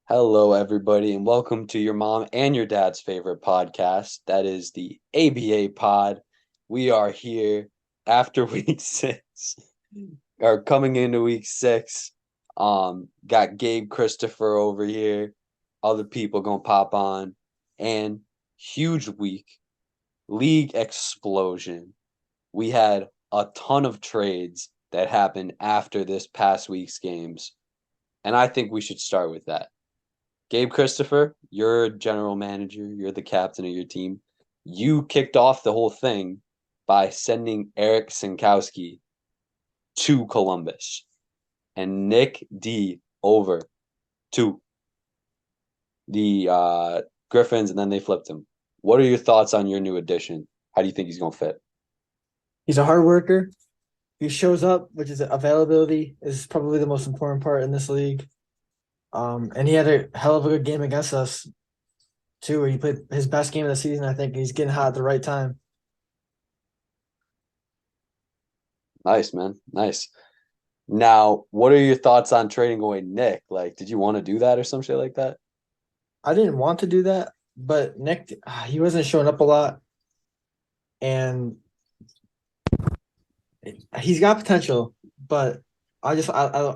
Hello, everybody, and welcome to your mom and your dad's favorite podcast. That is the ABA Pod. We are here after week six, or coming into week six. Got Gabe Christopher over here. Other people gonna pop on, and huge week, league explosion. We had a ton of trades that happened after this past week's games, and I think we should start with that. Gabe Christopher, you're general manager, you're the captain of your team. You kicked off the whole thing by sending Eric Sinkowski to Columbus and Nick D over to the Griffins, and then they flipped him. What are your thoughts on your new addition? How do you think he's going to fit? He's a hard worker. He shows up, which is availability is probably the most important part in this league. And he had a hell of a good game against us too, where he played his best game of the season. I think he's getting hot at the right time. Nice, man. Nice. Now, what are your thoughts on trading away Nick? Like, did you want to do that or some shit like that? I didn't want to do that, but Nick, he wasn't showing up a lot, and he's got potential. But I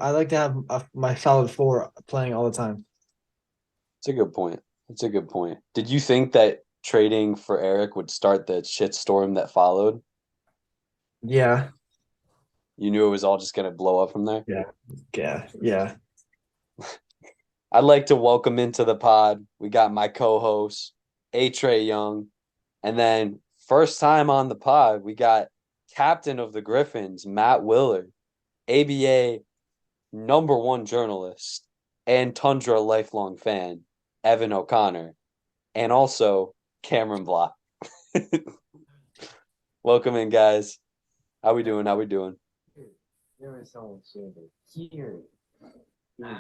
like to have my solid four playing all the time. It's a good point. It's a good point. Did you think that trading for Eric would start the shitstorm that followed? Yeah, You knew it was all just going to blow up from there? yeah, yeah. I'd like to welcome into the pod. We got my co-host, A Trey Young. And then first time on the pod, we got captain of the Griffins, Matt Willard, ABA number one journalist and Tundra lifelong fan, Evan O'Connor, and also Cameron Block. Welcome in, guys. How we doing? How we doing? There was someone shaving here. It didn't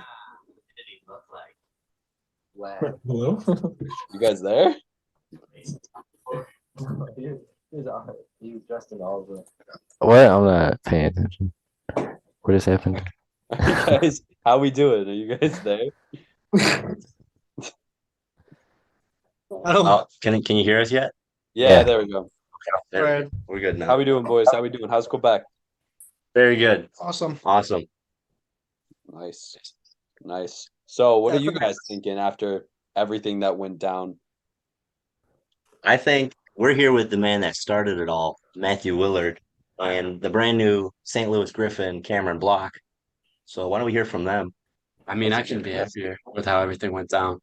look like wet. Hello. You guys there? He was dressed in all the. What? I'm not paying attention. What just happened? Guys, how we doing? Are you guys there? I don't. Can you hear us yet? Yeah, Yeah. there we go. There we go. We're good now. How we doing, boys? How we doing? How's Quebec? Very good. Awesome. Awesome. Nice. Nice. So what are you guys thinking after everything that went down? I think we're here with the man that started it all, Matthew Willard, and the brand new St. Louis Griffin, Cameron Block. So why don't we hear from them? I mean, I couldn't be happier with how everything went down.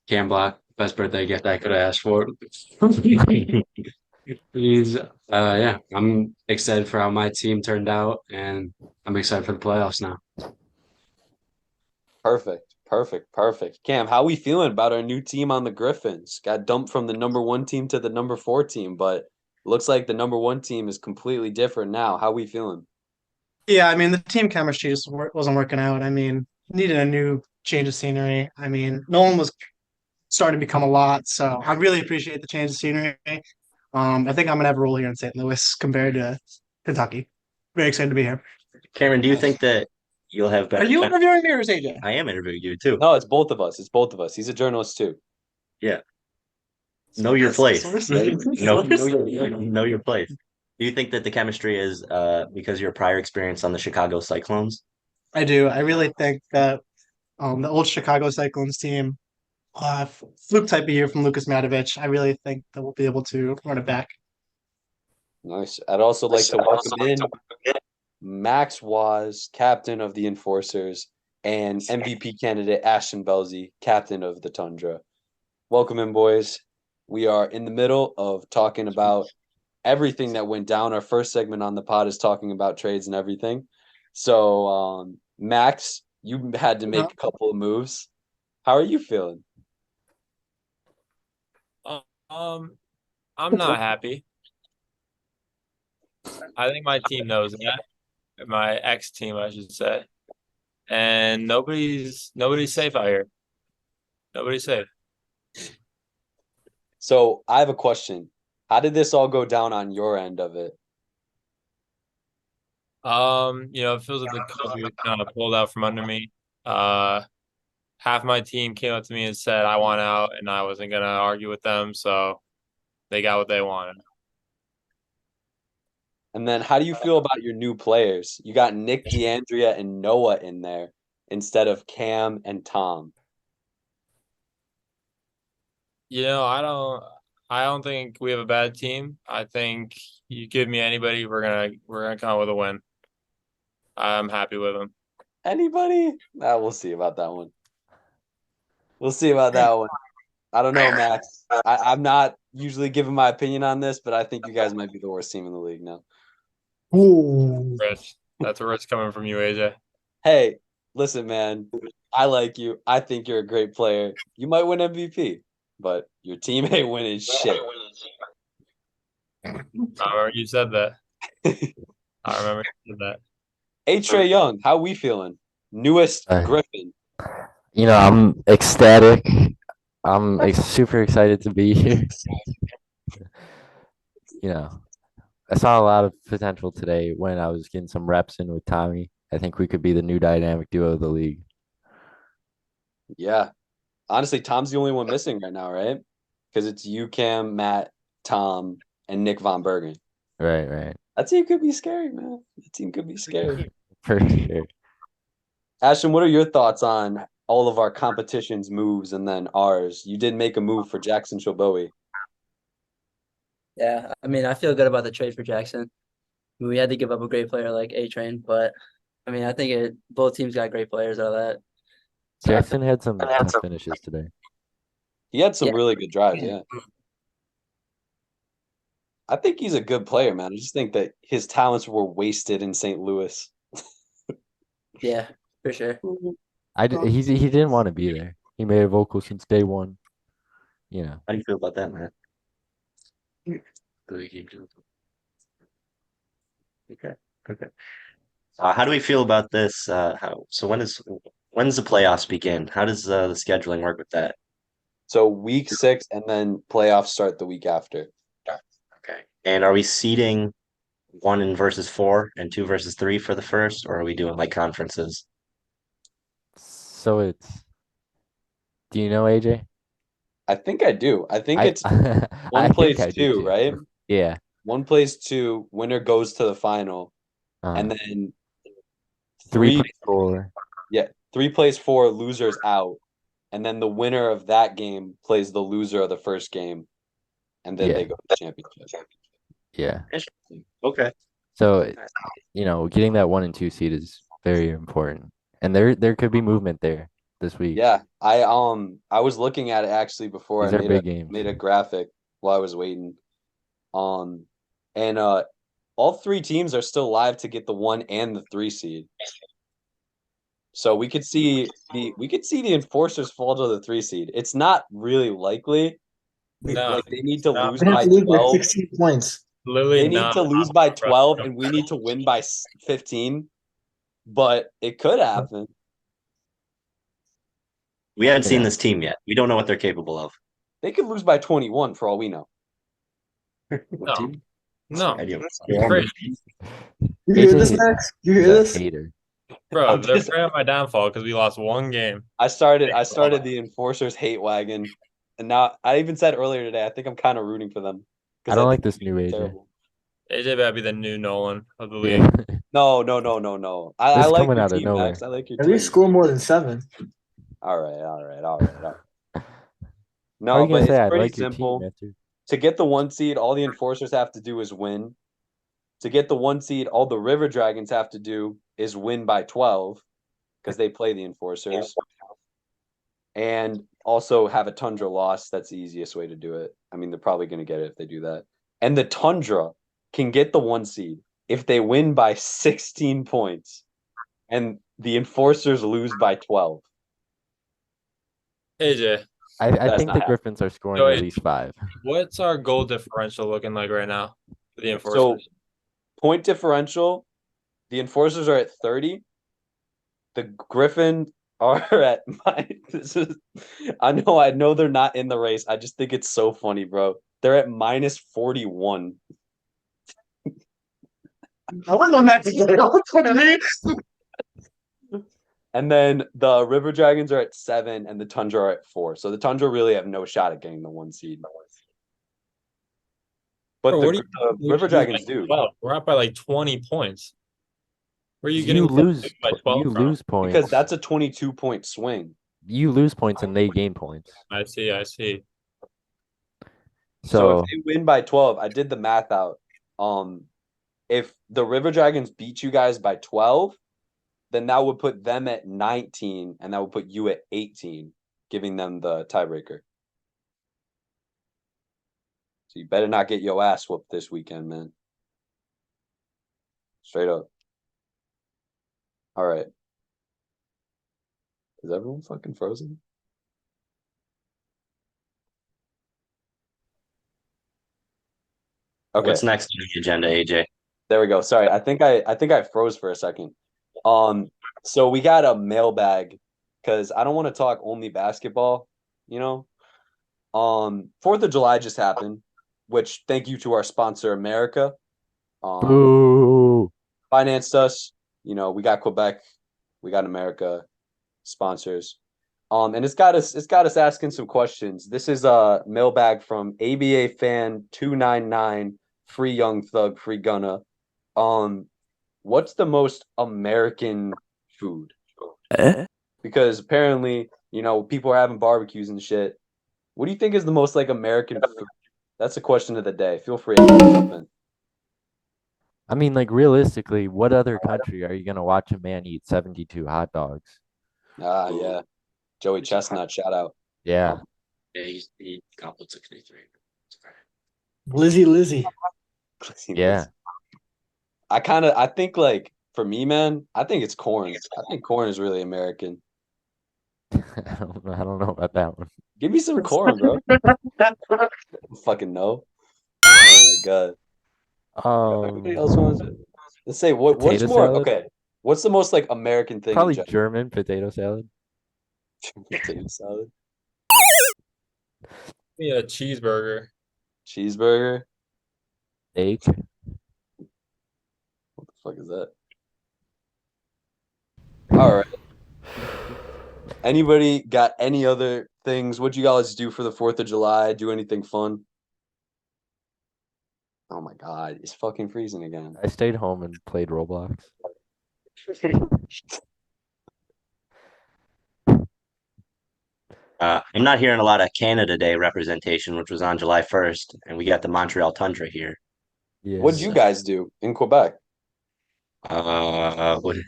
Cam Block, best birthday gift I could have asked for. He's, yeah, I'm excited for how my team turned out, and I'm excited for the playoffs now. Perfect. Perfect. Perfect. Cam, how we feeling about our new team on the Griffins? Got dumped from the number one team to the number four team, but looks like the number one team is completely different now. How we feeling? Yeah, I mean, the team chemistry just wasn't working out. I mean, needed a new change of scenery. I mean, no one was starting to become a lot, so I really appreciate the change of scenery. I think I'm gonna have a role here in St. Louis compared to Kentucky. Very excited to be here. Cameron, do you think that you'll have Are better you interviewing me or is AJ? I am interviewing you too. No, it's both of us. It's both of us. He's a journalist too. Yeah. Know your place. Source? Know your place. Do you think that the chemistry is because of your prior experience on the Chicago Cyclones? I do. I really think that the old Chicago Cyclones team, fluke type of year from Lucas Matevich, I really think that we'll be able to run it back. Nice. I'd also like to welcome in Max Waz, captain of the Enforcers, and MVP candidate Ashton Belzy, captain of the Tundra. Welcome in, boys. We are in the middle of talking about everything that went down. Our first segment on the pod is talking about trades and everything. So, Max, you had to make a couple of moves. How are you feeling? I'm not happy. I think my team knows that. My ex team, I should say. And nobody's safe out here. Nobody's safe. So, I have a question. How did this all go down on your end of it? It feels like the Cubs kind of pulled out from under me. half my team came up to me and said I want out, and I wasn't gonna argue with them, so they got what they wanted. And then how do you feel about your new players? You got Nick DeAndrea and Noah in there instead of Cam and Tom. I don't think we have a bad team. I think you give me anybody, we're gonna come out with a win. I'm happy with them. Anybody? We'll see about that one. We'll see about that one. I don't know, Max. I'm not usually giving my opinion on this, but I think you guys might be the worst team in the league now. Ooh. Rich. That's where it's coming from you, AJ. Hey, listen, man. I like you. I think you're a great player. You might win MVP, but your team ain't winning shit. I remember you said that. I remember you said that. Hey, Trey Young, how we feeling? Newest Griffin. I'm ecstatic. I'm super excited to be here. I saw a lot of potential today when I was getting some reps in with Tommy. I think we could be the new dynamic duo of the league. Yeah. Honestly, Tom's the only one missing right now, right? Because it's you, Cam, Matt, Tom, and Nick Von Bergen. Right. That team could be scary, man. That team could be scary. For sure. Ashton, what are your thoughts on all of our competition's moves and then ours? You did make a move for Jackson Bowie. Yeah, I mean, I feel good about the trade for Jackson. We had to give up a great player like A-Train, but I mean, I think both teams got great players out of that. So Jackson had some tough finishes today. He had some really good drives, yeah. I think he's a good player, man. I just think that his talents were wasted in St. Louis. Yeah, for sure. He didn't want to be there. He made a vocal since day one. How do you feel about that, man? Okay. How do we feel about this? When's the playoffs begin? How does the scheduling work with that? So week 6 and then playoffs start the week after. Okay. And are we seeding 1 versus 4 and 2 versus 3 for the first, or are we doing like conferences? So do you know AJ? I think I do. I think it's I one plays think I do 2, too. right? Yeah. One plays 2, winner goes to the final, and then 3 plays 4. Yeah, 3 plays 4, losers out, and then the winner of that game plays the loser of the first game, and then they go to the championship. Yeah. Okay. So, getting that 1 and 2 seed is very important, and there could be movement there this week. Yeah, I was looking at it actually before These I are big games. made a graphic while I was waiting, and all 3 teams are still live to get the 1 and the 3 seed. So we could see the Enforcers fall to the 3 seed. It's not really likely. No. Like they need to lose They have by to lose by 12. 16 points. Literally They need to lose by 12, and we need to win by 15. But it could happen. We haven't seen this team yet. We don't know what they're capable of. They could lose by 21 for all we know. No. You hear this, Max? You hear this? Hater. Bro, they're praying on my downfall because we lost 1 game. I started the Enforcers hate wagon, and now I even said earlier today I think I'm kind of rooting for them. I don't like this new AJ. Terrible. AJ better be the new Nolan of the league. Yeah. No. I like coming your out of team, nowhere. Max. I like your At team. least score more than 7. All right. How are No, you gonna but say it's I pretty like your simple. team after? To get the 1 seed, all the Enforcers have to do is win. To get the 1 seed, all the River Dragons have to do is win by 12 because they play the Enforcers. And also have a Tundra loss. That's the easiest way to do it. I mean, they're probably going to get it if they do that. And the Tundra can get the 1 seed if they win by 16 points and the Enforcers lose by 12. AJ, I think not the Griffins are scoring at least 5. what's our goal differential looking like right now for the Enforcers? So, point differential, the Enforcers are at 30. The Griffin are at I know they're not in the race. I just think it's so funny, bro. They're at minus 41. I wouldn't on that today. And then the River Dragons are at 7 and the Tundra are at 4. So the Tundra really have no shot at getting the 1 seed. But Bro, the, what do you the we River could lose by Dragons do 12? We're up by like 20 points. Where are you You getting lose by 12 you from? lose because points. that's a 22-point swing. You lose points and they gain points. I see. So So if they win by 12, I did the math out. If the River Dragons beat you guys by 12, then that would put them at 19 and that would put you at 18, giving them the tiebreaker. So you better not get your ass whooped this weekend, man. Straight up. All right. Is everyone fucking frozen? Okay. What's next on the agenda, AJ? There we go. Sorry, I think I froze for a second. So we got a mailbag because I don't want to talk only basketball, you know. 4th of July just happened, which thank you to our sponsor, America. boo. Financed us. You know, we got Quebec, we got America sponsors. And it's got us asking some questions. This is a mailbag from ABA fan 299, free young thug, free gunna. What's the most American food? Because apparently, you know, people are having barbecues and shit. What do you think is the most like American food? That's the question of the day. Feel free to jump in. I mean, like realistically, what other country are you gonna watch a man eat 72 hot dogs? Ah, yeah. Joey Chestnut, shout out. Yeah. Yeah, he gobbled 63. Lizzie. Yeah. I think like for me, man, I think it's corn. I think corn is really American. I don't know about that one. Give me some corn, bro. Fucking no. Oh my god. Everybody else wants it. Let's say what's Potato more salad? okay. What's the most like American thing Probably in general? German potato salad. Potato salad. Yeah, a cheeseburger. Cheeseburger. Steak. What the fuck is that? All right. Anybody got any other things? What'd you guys do for the 4th of July? Do anything fun? Oh my god, it's fucking freezing again. I stayed home and played Roblox. I'm not hearing a lot of Canada Day representation, which was on July 1st, and we got the Montreal Tundra here. Yeah. What'd you guys do in Quebec? What,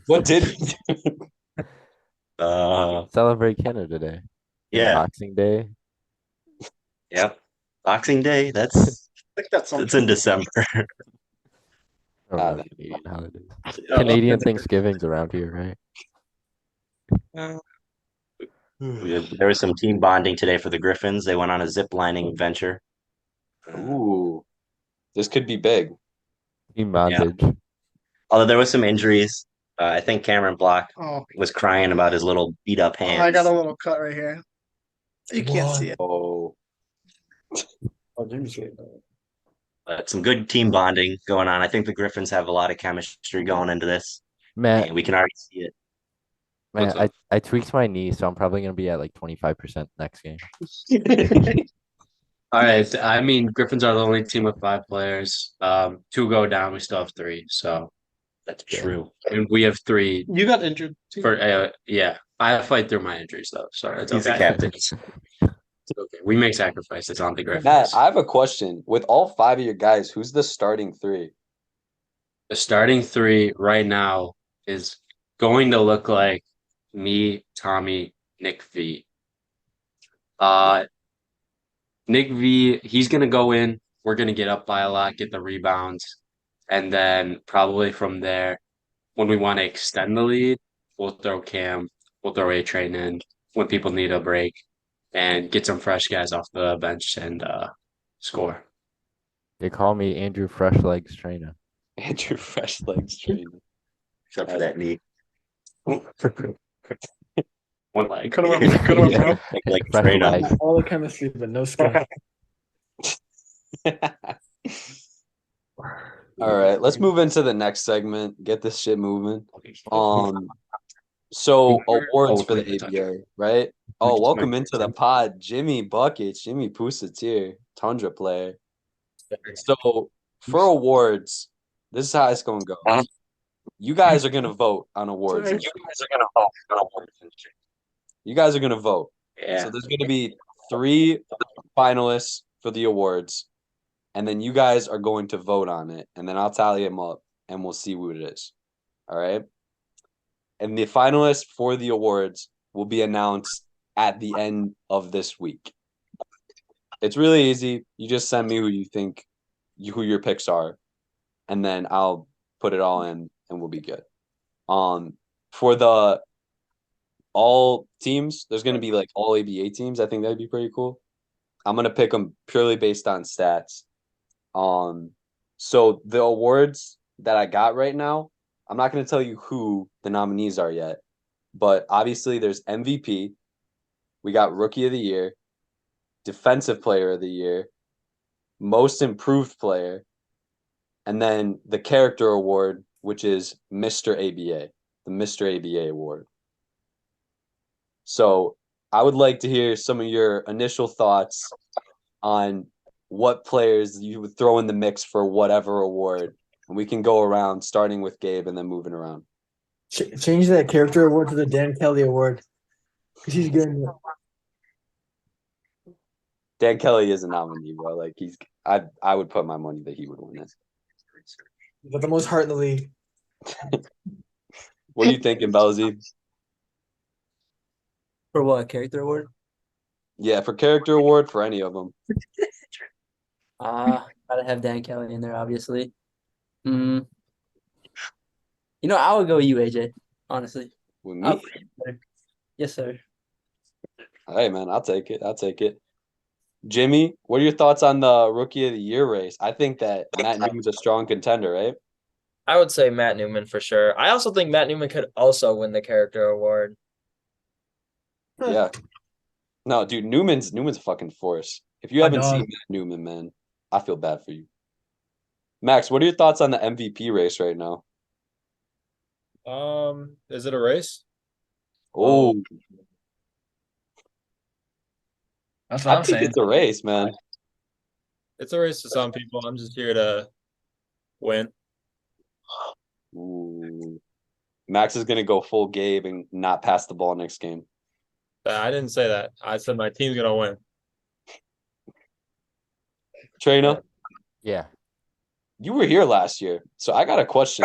What did we do? Celebrate Canada Day. yeah, Boxing Day. yep. Boxing Day, that's I think that's it's in December. I don't Ah, know Canadian holidays. Canadian Thanksgiving's around here, right? There was some team bonding today for the Griffins. They went on a zip lining venture. Ooh, this could be big. Team bondage. Although there was some injuries. I think Cameron Block Oh, was crying about his little beat up hands. I got a little cut right here. You can't see it. Oh, Some good team bonding going on. I think the Griffins have a lot of chemistry going into this, Matt, and we can already see it. man, What's I tweaked my knee, so I'm probably gonna be at like 25% next game. All right. I mean, Griffins are the only team with 5 players. 2 go down. We still have 3. So, That's true. and we have 3 You got injured too. for. Yeah, I fight through my injuries though. So it's He's the okay. captain. It's okay. We make sacrifices on the Griffins. Matt, I have a question. With all 5 of your guys, who's the starting 3? The starting 3 right now is going to look like me, Tommy, Nick V. Nick V, he's gonna go in. We're gonna get up by a lot, get the rebounds, and then probably from there, when we want to extend the lead, we'll throw Cam, we'll throw A Train in when people need a break, and get some fresh guys off the bench and score. They call me Andrew Fresh Legs Trainer. Andrew Fresh Legs trainer. Except for that knee. One leg. Could have went Yeah. pro. Like Fresh train up. leg. All the chemistry, but no skill. All right, let's move into the next segment. Get this shit moving. So Oh, awards for the quick, touch. ABA, right? Oh, welcome into the pod, Jimmy Buckets, Jimmy Pusatier, Tundra player. So for awards, this is how it's gonna go. You guys are gonna vote on awards. You guys are gonna vote. Yeah. So there's gonna be 3 finalists for the awards, and then you guys are going to vote on it, and then I'll tally them up, and we'll see who it is. All right. And the finalists for the awards will be announced at the end of this week. It's really easy. You just send me who you think who your picks are, and then I'll put it all in and we'll be good. For the all teams, there's going to be like all ABA teams. I think that'd be pretty cool. I'm going to pick them purely based on stats. So the awards that I got right now, I'm not going to tell you who the nominees are yet, but obviously there's MVP. We got Rookie of the Year, Defensive Player of the Year, Most Improved Player, and then the Character Award, which is Mr. ABA, the Mr. ABA Award. So I would like to hear some of your initial thoughts on what players you would throw in the mix for whatever award. And we can go around starting with Gabe and then moving around. Change that character award to the Dan Kelly award. Because he's good. Dan Kelly is a nominee, bro. Like I would put my money that he would win it. Got the most heart in the league. What are you thinking, Belzy? For what, character award? Yeah, for character award for any of them. Gotta have Dan Kelly in there, obviously. You know, I would go with you, AJ, honestly. With me? Yes, sir. Hey man, I'll take it. I'll take it. Jimmy, what are your thoughts on the Rookie of the Year race? I think that Matt Newman's a strong contender, right? I would say Matt Newman for sure. I also think Matt Newman could also win the character award. Yeah. No, dude, Newman's a fucking force. If you haven't seen Matt Newman, man, I feel bad for you. Max, what are your thoughts on the MVP race right now? Is it a race? Oh, That's what I I'm think saying. it's a race, man. It's a race to some people. I'm just here to win. Ooh. Max is gonna go full Gabe and not pass the ball next game. I didn't say that. I said my team's gonna win. Trina, Yeah. you were here last year, so I got a question.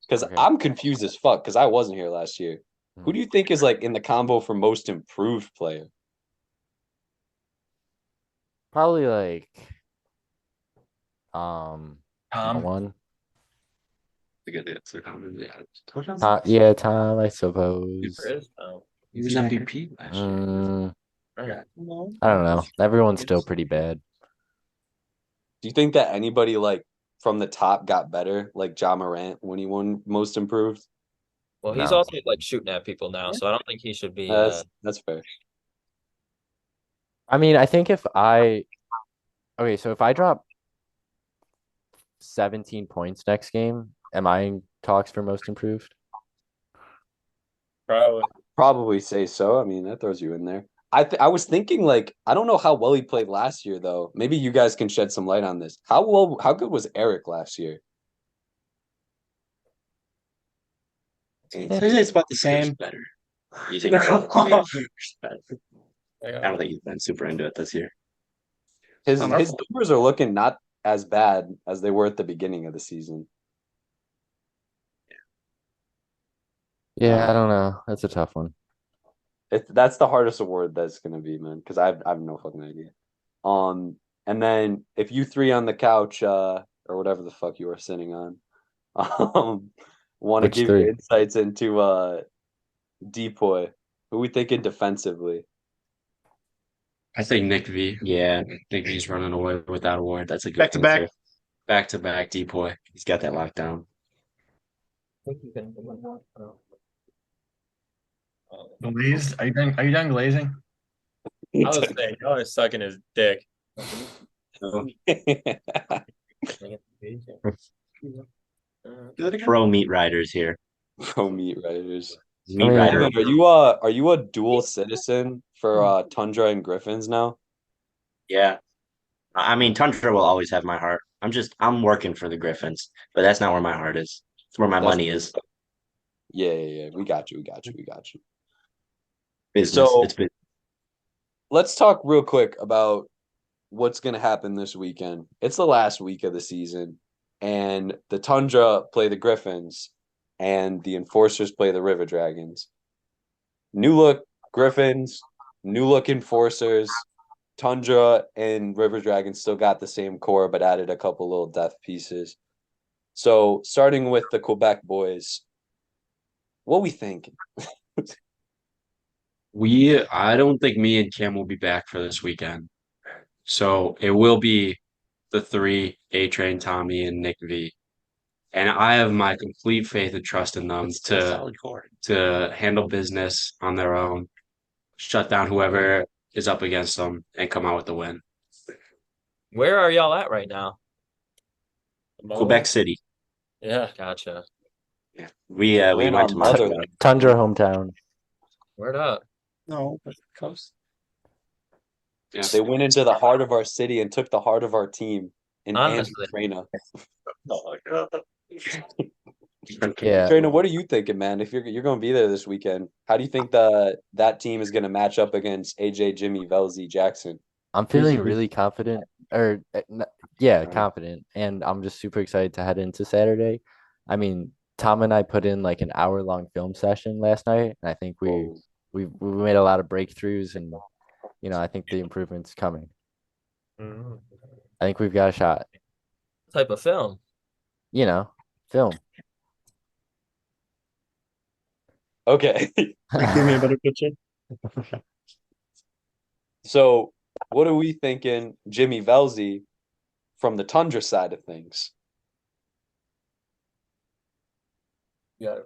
Because Okay. I'm confused as fuck because I wasn't here last year. Who do you think is like in the combo for most improved player? Probably like Tom. one. A good answer. Yeah, Tom, I suppose. He was MVP last year. Okay. I don't know. Everyone's still pretty bad. Do you think that anybody like from the top got better, like Ja Morant when he won most improved? Well, he's No. also like shooting at people now, so I don't think he should be. That's fair. I mean, I think if I drop 17 points next game, am I in talks for most improved? Probably say so. I mean, that throws you in there. I was thinking like I don't know how well he played last year though. Maybe you guys can shed some light on this. How good was Eric last year? It's about the same. Better. You think I don't think he's been super into it this year. His numbers are looking not as bad as they were at the beginning of the season. Yeah, I don't know. That's a tough one. That's the hardest award that's gonna be, man, because I have no fucking idea. And then if you three on the couch, or whatever the fuck you were sitting on, want to Which give three? your insights into Depoy, who we thinking defensively? I think Nick V. Yeah, Nick V's running away with that award. that's a good Back to back. answer. Back to back depoy. He's got that locked down. Glazed? Are you done glazing? I was saying, y'all are sucking his dick. Pro meat riders here. Pro meat riders. Meat mean, Rider. Evan, are you a dual citizen for Tundra and Griffins now? Yeah. I mean, Tundra will always have my heart. I'm working for the Griffins, but that's not where my heart is. It's where my That's money is. yeah. We got you. Business. So It's business. let's talk real quick about what's gonna happen this weekend. It's the last week of the season, and the Tundra play the Griffins, and the Enforcers play the River Dragons. New look Griffins, new look Enforcers. Tundra and River Dragons still got the same core, but added a couple little depth pieces. So starting with the Quebec boys, what we thinking? I don't think me and Cam will be back for this weekend. So it will be the three, A Train, Tommy, and Nick V. And I have my complete faith and trust in them It's still a solid core. to handle business on their own, shut down whoever is up against them, and come out with the win. Where are y'all at right now? Quebec City. Yeah, gotcha. Yeah. We're We in went our to motherland. Tundra hometown. Word up. No, Coast. Yeah. They went into the heart of our city and took the heart of our team in Honestly. Traina. Yeah. Traina, what are you thinking, man? If you're going to be there this weekend, how do you think that team is going to match up against AJ, Jimmy, Velzy, Jackson? I'm feeling really confident, or yeah, confident, and I'm just super excited to head into Saturday. I mean, Tom and I put in like an hour-long film session last night, and I think Whoa. we made a lot of breakthroughs, and I think the improvement's coming. Mhm. I think we've got a shot. Type of film. Film. Okay. give me a better picture. So what are we thinking, Jimmy Velzy, from the Tundra side of things? Yeah.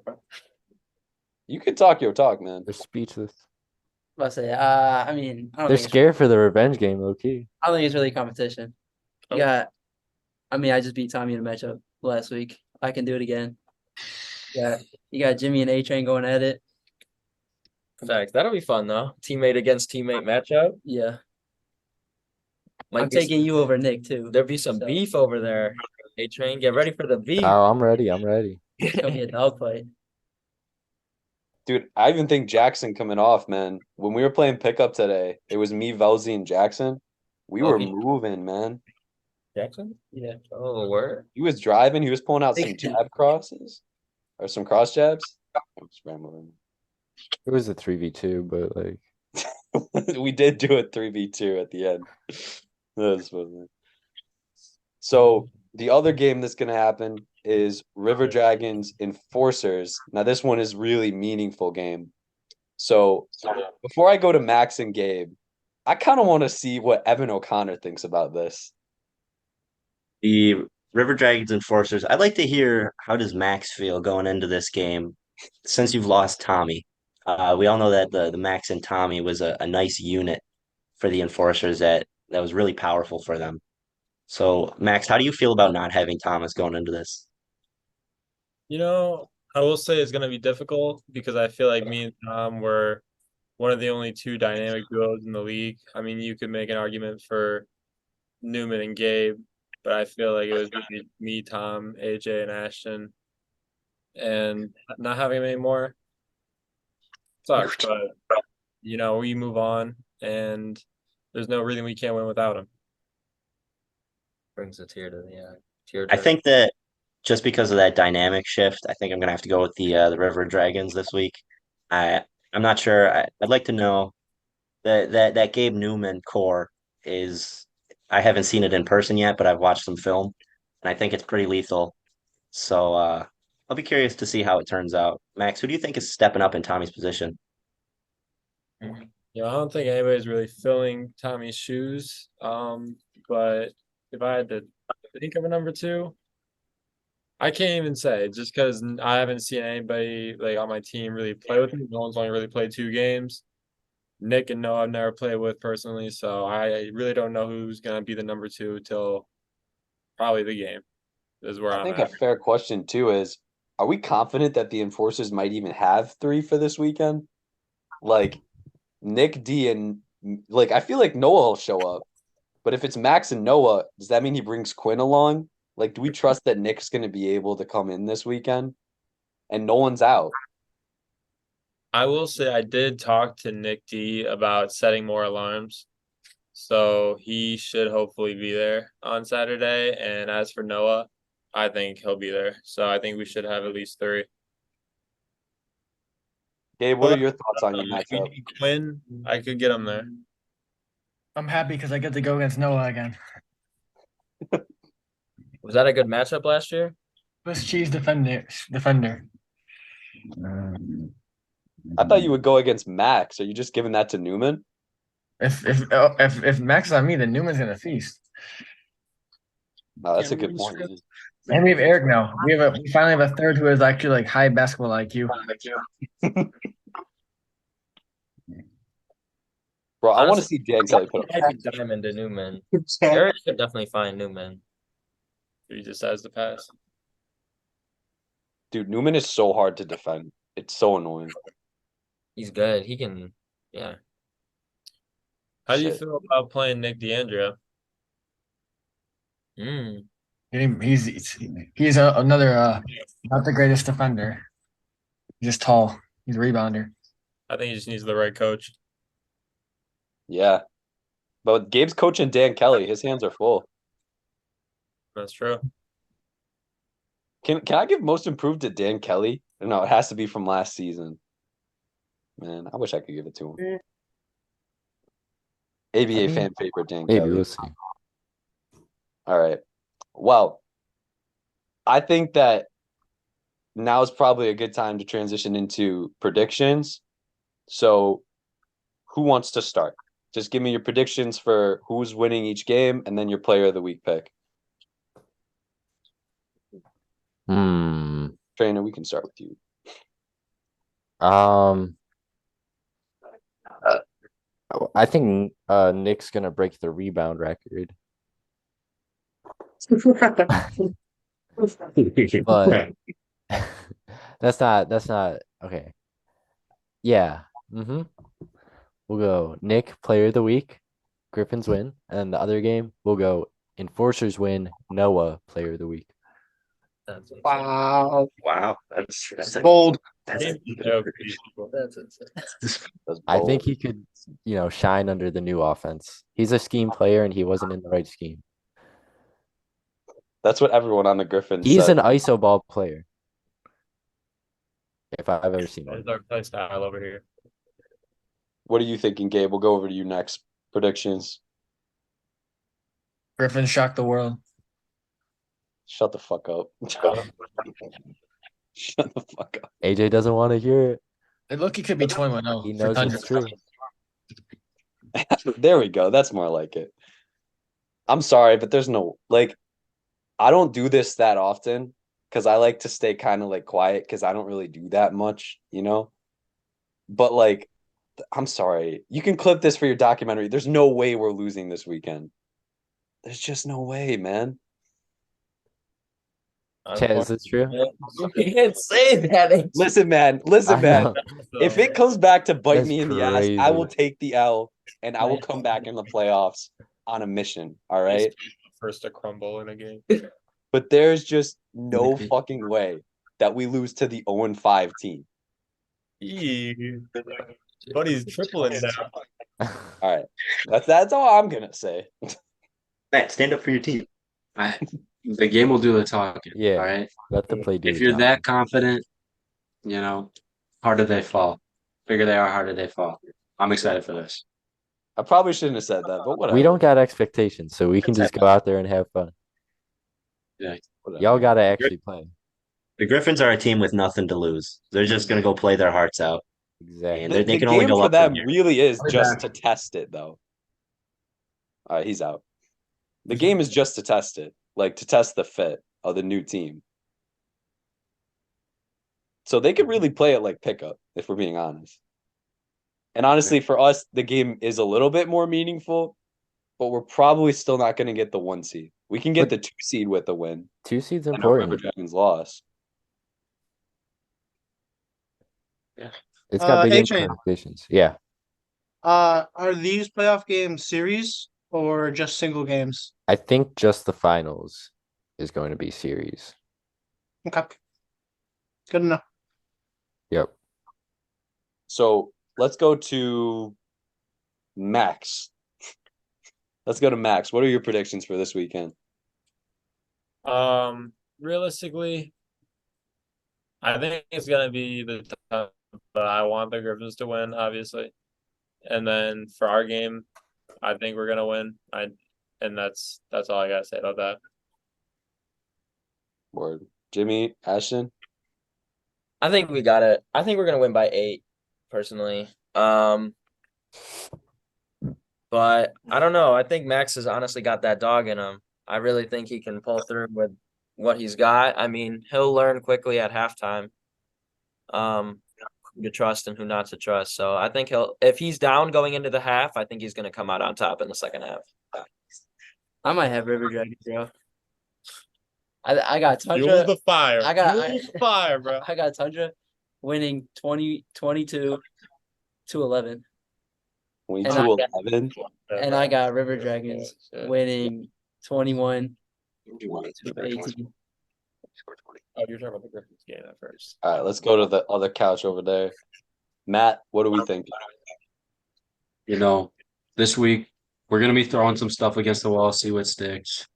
You can talk your talk, man. They're speechless. I say, I mean, I don't They're think scared for the revenge game, low key. I don't think it's really competition. You got, I mean, I just beat Tommy in a matchup last week. I can do it again. Yeah, you got Jimmy and A Train going at it. Facts. That'll be fun though. Teammate against teammate matchup. Yeah, Might I'm be taking you over Nick too. There'll be some beef over there. A Train, get ready for the beef. Oh, I'm ready. I'm ready. It's gonna be a dogfight. Dude, I even think Jackson coming off, man. When we were playing pickup today, it was me, Velzy, and Jackson. We were Okay. moving, man. Jackson? Yeah. Oh, word. He was driving. He was pulling out some jab crosses or some cross jabs. I'm just rambling. It was a 3v2, but like We did do a 3v2 at the end. That was funny. So the other game that's going to happen is River Dragons Enforcers. Now this one is really meaningful game. So before I go to Max and Gabe, I kind of want to see what Evan O'Connor thinks about this. The River Dragons Enforcers. I'd like to hear, how does Max feel going into this game since you've lost Tommy? We all know that the Max and Tommy was a nice unit for the Enforcers that was really powerful for them. So, Max, how do you feel about not having Thomas going into this? I will say it's gonna be difficult because I feel like me and Tom were one of the only two dynamic duos in the league. I mean, you could make an argument for Newman and Gabe, but I feel like it was really me, Tom, AJ, and Ashton, and not having him anymore sucks. But we move on, and there's no reason we can't win without him. Brings a tear to the tear. I think that just because of that dynamic shift, I think I'm gonna have to go with the River Dragons this week. I'm not sure. I'd like to know that Gabe Newman core is. I haven't seen it in person yet, but I've watched some film, and I think it's pretty lethal. So I'll be curious to see how it turns out. Max, who do you think is stepping up in Tommy's position? I don't think anybody's really filling Tommy's shoes. But if I had to think of a number two, I can't even say just because I haven't seen anybody like on my team really play with him. No one's only really played 2 games. Nick and Noah I've never played with personally, so I really don't know who's gonna be the number two till probably the game. Is where I I'm think at. a fair question too is, are we confident that the Enforcers might even have 3 for this weekend? Like Nick D and like I feel like Noah will show up, but if it's Max and Noah, does that mean he brings Quinn along? Like, do we trust that Nick's going to be able to come in this weekend? And no one's out. I will say I did talk to Nick D about setting more alarms. So he should hopefully be there on Saturday. And as for Noah, I think he'll be there. So I think we should have at least 3. Gabe, what are But your thoughts on your if we matchup? need Quinn, I could get him there. I'm happy because I get to go against Noah again. Was that a good matchup last year? Swiss cheese defender. I thought you would go against Max. Are you just giving that to Newman? If Max is on me, then Newman's gonna feast. Oh, that's a good point. And we have Eric now. We finally have a third who has actually like high basketball IQ. Bro, I want to Honestly, see Dan Kelly put up. Might be Diamond to Newman. Eric could definitely find Newman. He just has to pass. Dude, Newman is so hard to defend. It's so annoying. He's good. He can, yeah. How do you Shit. feel about playing Nick DeAndrea? Mm. He's another not the greatest defender. He's just tall. He's a rebounder. I think he just needs the right coach. Yeah. But Gabe's coaching Dan Kelly. His hands are full. That's true. Can I give most improved to Dan Kelly? No, it has to be from last season. Man, I wish I could give it to him. ABA fan favorite Dan Maybe Kelly. we'll see. All right. Well, I think that now is probably a good time to transition into predictions. So, who wants to start? Just give me your predictions for who's winning each game and then your player of the week pick. Trainer, we can start with you. I think Nick's gonna break the rebound record. But that's not okay. Yeah. We'll go Nick player of the week, Griffins win, and the other game we'll go Enforcers win, Noah player of the week. Wow. Wow, that's Bold. That's That's insane. That's I bold. think he could, shine under the new offense. He's a scheme player and he wasn't in the right scheme. That's what everyone on the Griffins He's said. an iso ball player. If I've ever seen one. That's our play style over here. What are you thinking, Gabe? We'll go over to you next. Predictions. Griffin shocked the world. Shut the fuck up. Shut the fuck up. AJ doesn't want to hear it. Look, he could be 21-0. He for knows Thunder. it's true. There we go. That's more like it. I'm sorry, but there's no I don't do this that often because I like to stay kind of quiet because I don't really do that much, But I'm sorry. You can clip this for your documentary. There's no way we're losing this weekend. There's just no way, man. Chaz, is it true? You can't say that. Listen, man. I know. If it comes back to bite That's me in the ass, crazy. I will take the L and I will come back in the playoffs on a mission. All right. First to crumble in a game. But there's just no fucking way that we lose to the 0-5 team. Buddy's tripling now. All right. That's all I'm gonna say. Matt, stand up for your team. The game will do the talking. Yeah. All right. Let the play do If the you're talking. that confident, harder they fall. Bigger they are, harder they fall. I'm excited for this. I probably shouldn't have said that, but whatever. We don't got expectations, so we can just go out there and have fun. Yeah. Whatever. Y'all gotta actually play. The Griffins are a team with nothing to lose. They're just gonna go play their hearts out. Exactly. And The they can only game go for up from them here. really is I'll be just back. to test it, though. All right, he's out. The game is just to test it, to test the fit of the new team. So they could really play it like pickup, if we're being honest. And honestly, for us, the game is a little bit more meaningful, but we're probably still not going to get the 1 seed. We can get the 2 seed with a win. 2 seeds And our River important. Dragons loss. It's got big A-Chain. implications. Yeah. Are these playoff games series or just single games? I think just the finals is going to be series. Okay. Good enough. Yep. So let's go to Max. Let's go to Max. What are your predictions for this weekend? Realistically, I think it's gonna be the tough, but I want the Griffins to win, obviously. And then for our game, I think we're gonna win. And that's all I gotta say about that. Word. Jimmy, Ashton? I think we're gonna win by 8, personally. But I don't know. I think Max has honestly got that dog in him. I really think he can pull through with what he's got. I mean, he'll learn quickly at halftime. Who to trust and who not to trust. So I think if he's down going into the half, I think he's gonna come out on top in the second half. I might have River Dragons, bro. I got Fuel Tundra. the fire. I got Fuel the fire, bro. I got Tundra winning 22-11. 22-11. And I got River Dragons winning 21-18. Oh, you're talking about the Griffins game at first. All right, let's go to the other couch over there. Matt, what do we think? You know, this week we're gonna be throwing some stuff against the wall, see what sticks.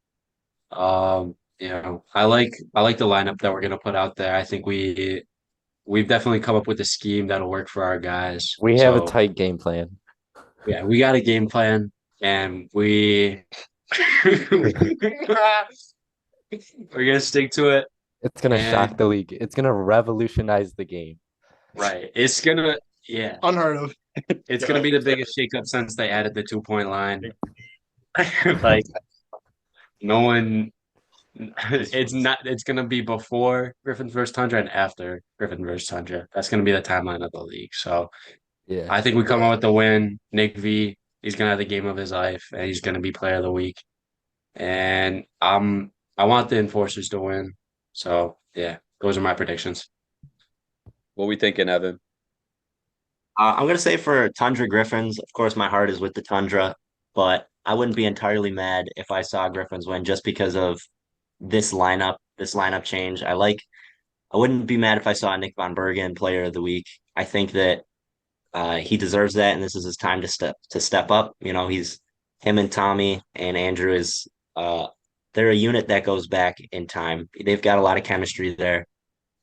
I like the lineup that we're gonna put out there. I think we've definitely come up with a scheme that'll work for our guys. We have a So, tight game plan. yeah, we got a game plan, and we're gonna stick to it. It's gonna shock And the league. It's gonna revolutionize the game. right, it's gonna Unheard of. it's gonna be the biggest shakeup since they added the 2-point line. Like no one. It's gonna be before Griffin versus Tundra and after Griffin versus Tundra. That's gonna be the timeline of the league. So Yeah. I think we come out with the win. Nick V, he's gonna have the game of his life, and he's gonna be player of the week. And I want the Enforcers to win. So yeah, those are my predictions. What we thinking, Evan? I'm gonna say for Tundra Griffins, of course, my heart is with the Tundra, but I wouldn't be entirely mad if I saw Griffins win just because of this lineup change. I wouldn't be mad if I saw Nick Von Bergen Player of the Week. I think that he deserves that, and this is his time to step up. You know, he's him and Tommy and Andrew is they're a unit that goes back in time. They've got a lot of chemistry there,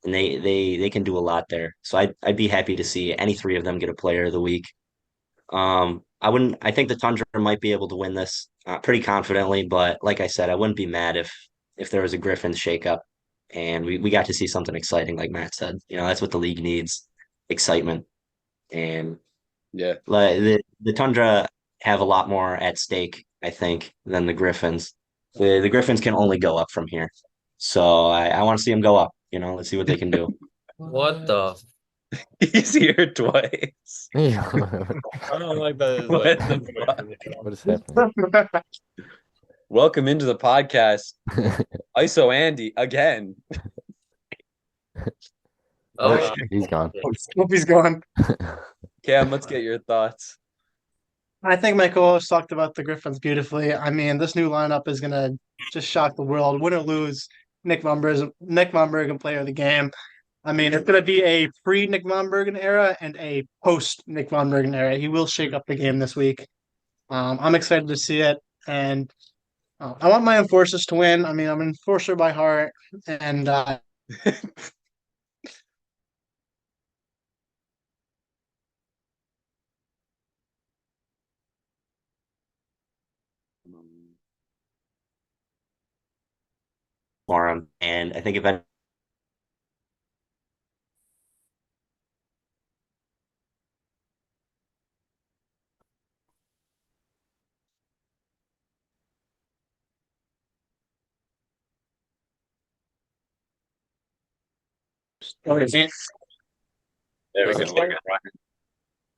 and they can do a lot there. So I'd be happy to see any three of them get a Player of the Week. I wouldn't. I think the Tundra might be able to win this pretty confidently, but like I said, I wouldn't be mad if there was a Griffins shakeup and we got to see something exciting, like Matt said. You know, that's what the league needs: excitement. And Yeah. like the Tundra have a lot more at stake, I think, than the Griffins. The Griffins can only go up from here, so I want to see them go up. You know, let's see what they can do. What the? He's here twice. What I don't like that. What the is happening? Welcome into the podcast, ISO Andy again. Oh, He's gone. Hope he's gone. Cam, let's get your thoughts. I think my co-host talked about the Griffins beautifully. I mean, this new lineup is gonna just shock the world. Win or lose, Nick Von Bergen Player of the Game. I mean, it's gonna be a pre-Nick Von Bergen era and a post-Nick Von Bergen era. He will shake up the game this week. I'm excited to see it, and I want my Enforcers to win. I mean, I'm an Enforcer by heart, and For him, and I think if any okay, see? There we Does go. it work?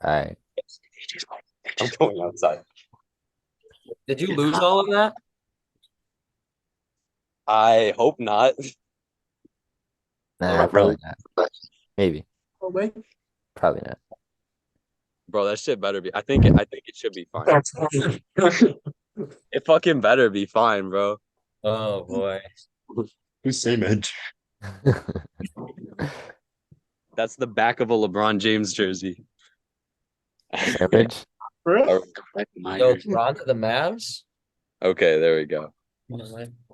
All right. I'm going outside. Did you lose all of that? I hope not. Nah, probably not. Maybe. Oh, wait. Probably not. Bro, that shit better be. I think it should be fine. It fucking better be fine, bro. Oh boy. Who's saying That's the back of a LeBron James jersey. Savage. Really? Yo, on to the Mavs. Okay, there we go.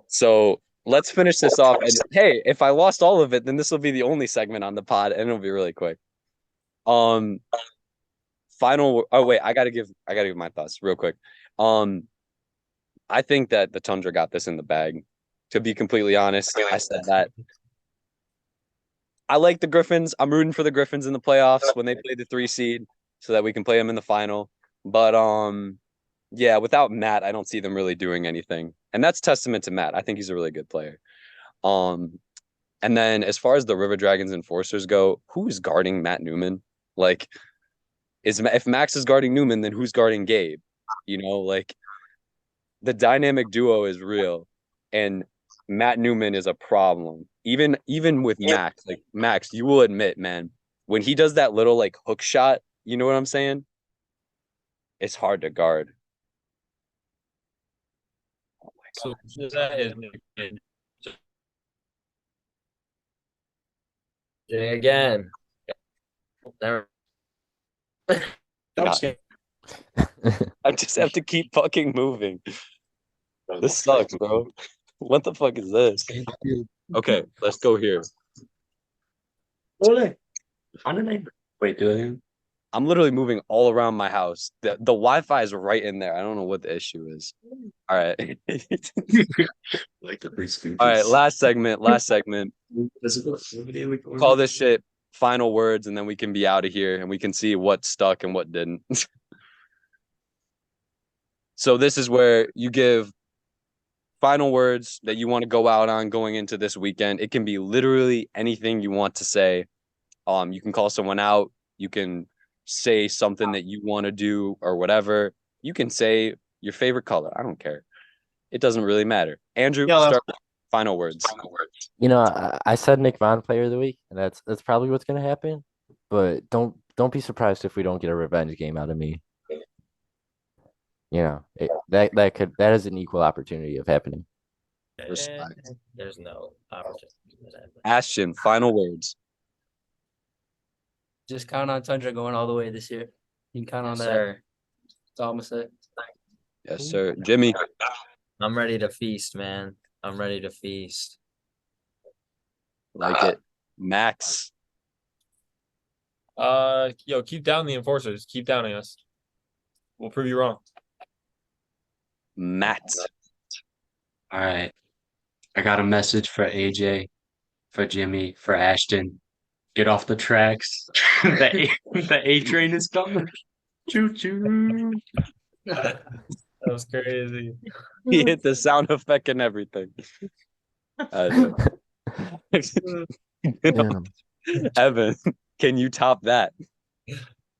So let's finish this off. And hey, if I lost all of it, then this will be the only segment on the pod, and it'll be really quick. Final. Oh wait, I gotta give my thoughts real quick. I think that the Tundra got this in the bag. To be completely honest, I said that. I like the Griffins. I'm rooting for the Griffins in the playoffs when they play the 3 seed, so that we can play them in the final. But yeah, without Matt, I don't see them really doing anything, and that's testament to Matt. I think he's a really good player. And then as far as the River Dragons enforcers go, who's guarding Matt Newman? Like, if Max is guarding Newman, then who's guarding Gabe? You know, like the dynamic duo is real, and Matt Newman is a problem. Even with Max, like Max, you will admit, man, when he does that little like hook shot, you know what I'm saying? It's hard to guard. So that is Nick. Again. Never. I'm scared. I just have to keep fucking moving. This sucks, bro. What the fuck is this? Okay, let's go here. Wait, do it. I'm literally moving all around my house. The Wi-Fi is right in there. I don't know what the issue is. All right. Like the preschool. All right, last segment. Call this shit final words, and then we can be out of here and we can see what stuck and what didn't. So this is where you give final words that you want to go out on going into this weekend. It can be literally anything you want to say. You can call someone out. You can say something that you want to do or whatever. You can say your favorite color. I don't care. It doesn't really matter. Andrew, Yeah, start with final words. You know, I said Nick Vaughn player of the week, and that's probably what's gonna happen. But don't be surprised if we don't get a revenge game out of me. You know, that is an equal opportunity of happening. Respect. There's no opportunity for that. Ashton, final words. Just count on Tundra going all the way this year. You can count on Yes, that. sir. That's all I'm gonna say. Yes, sir. Jimmy. I'm ready to feast, man. I'm ready to feast. Like it. Max. Yo, keep down the enforcers. Keep downing us. We'll prove you wrong. Matt. All right. I got a message for AJ, for Jimmy, for Ashton. Get off the tracks. The A train is coming. Choo choo. That was crazy. He hit the sound effect and everything. Damn. Evan, can you top that?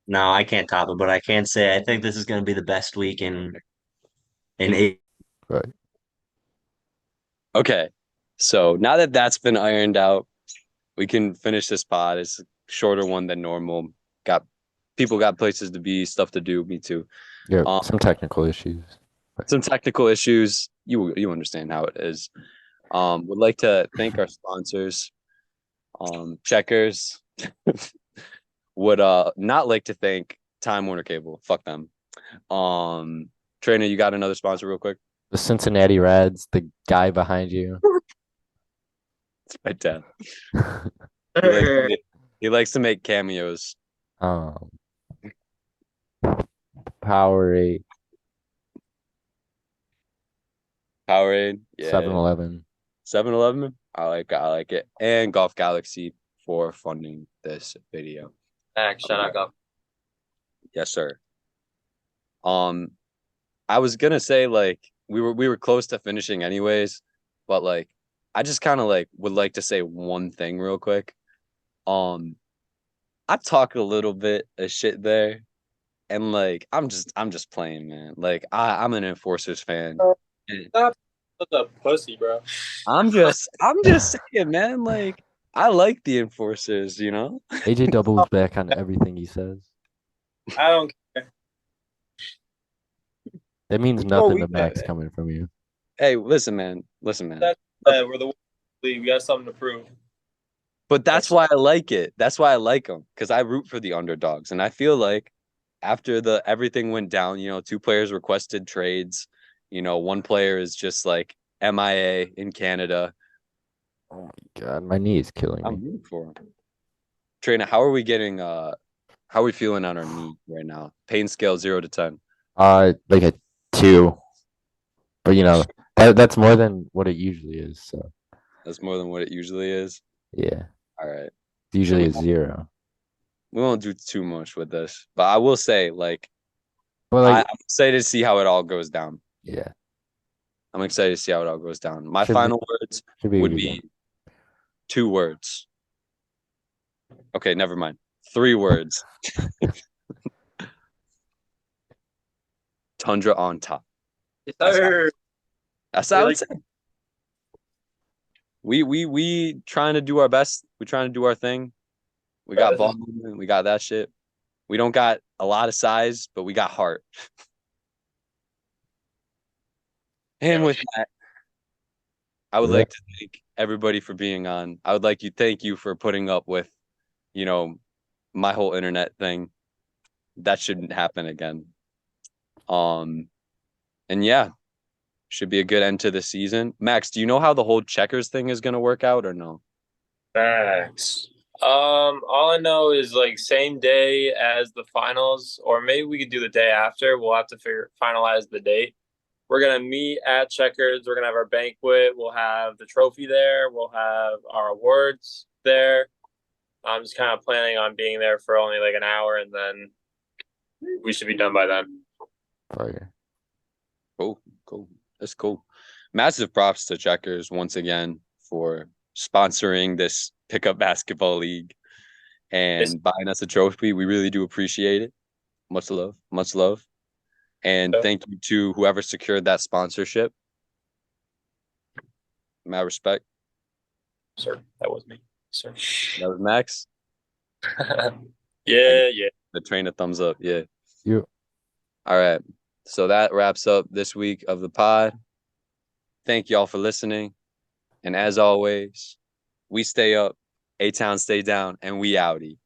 No, I can't top it, but I can say I think this is going to be the best week in 8. Right. Okay. So now that that's been ironed out, we can finish this pod. It's a shorter one than normal. People got places to be, stuff to do. Me too. Yeah, some technical issues. Some technical issues. You understand how it is. Would like to thank our sponsors. Checkers. Would not like to thank Time Warner Cable. Fuck them. Trainer, you got another sponsor real quick? The Cincinnati Reds, the guy behind you. It's my dad. He likes to make cameos. Powerade, Powerade. Yeah. 7-Eleven. 7-Eleven. I like it. And Golf Galaxy for funding this video. Max, shut up, go. Yes, sir. I was gonna say like we were close to finishing anyways, but like I just kind of like would like to say one thing real quick. I talk a little bit of shit there, and like I'm just playing, man. Like I'm an Enforcers fan. Stop with the pussy, bro. I'm just saying, man. Like I like the enforcers, you know? AJ doubles back on everything he says. I don't care. That means We know nothing we to Max coming from you. Hey, listen, man. Listen, man. We're the league. We got something to prove. But that's why I like it. That's why I like them because I root for the underdogs, and I feel like after the everything went down, two players requested trades. One player is just like MIA in Canada. Oh my God, my knee is killing I'm me. rooting for him. Trina, how are we getting? How are we feeling on our knee right now? Pain scale 0 to 10. Like a 2, but that's more than what it usually is. So That's more than what it usually is. yeah, All right. it's usually a 0. We won't do too much with this, but I will say, like, But like, I'm excited to see how it all goes down. yeah, I'm excited to see how it all goes down. My Should be- final words should be a would good be game. 2 words. Okay, never mind. 3 words. Tundra on top. That's how I would say. We trying to do our best. We trying to do our thing. We got ball movement. We got that shit. We don't got a lot of size, but we got heart. And with that, I would Yeah. like to thank everybody for being on. I would like to thank you for putting up with, my whole internet thing. That shouldn't happen again. And yeah, should be a good end to the season. Max, do you know how the whole checkers thing is gonna work out or no? Facts. All I know is like same day as the finals, or maybe we could do the day after. We'll have to finalize the date. We're gonna meet at Checkers. We're gonna have our banquet. We'll have the trophy there. We'll have our awards there. I'm just kind of planning on being there for only like an hour, and then we should be done by then. Okay. Cool. That's cool. Massive props to Checkers once again for sponsoring this pickup basketball league and buying us a trophy. We really do appreciate it. Much love. Much love. And thank you to whoever secured that sponsorship. Mad respect. Sir, that was me. Sir. That was Max. Yeah. The train of thumbs up. Yeah. You. All right. So that wraps up this week of the pod. Thank y'all for listening. And as always, we stay up, A-Town stay down, and we outie.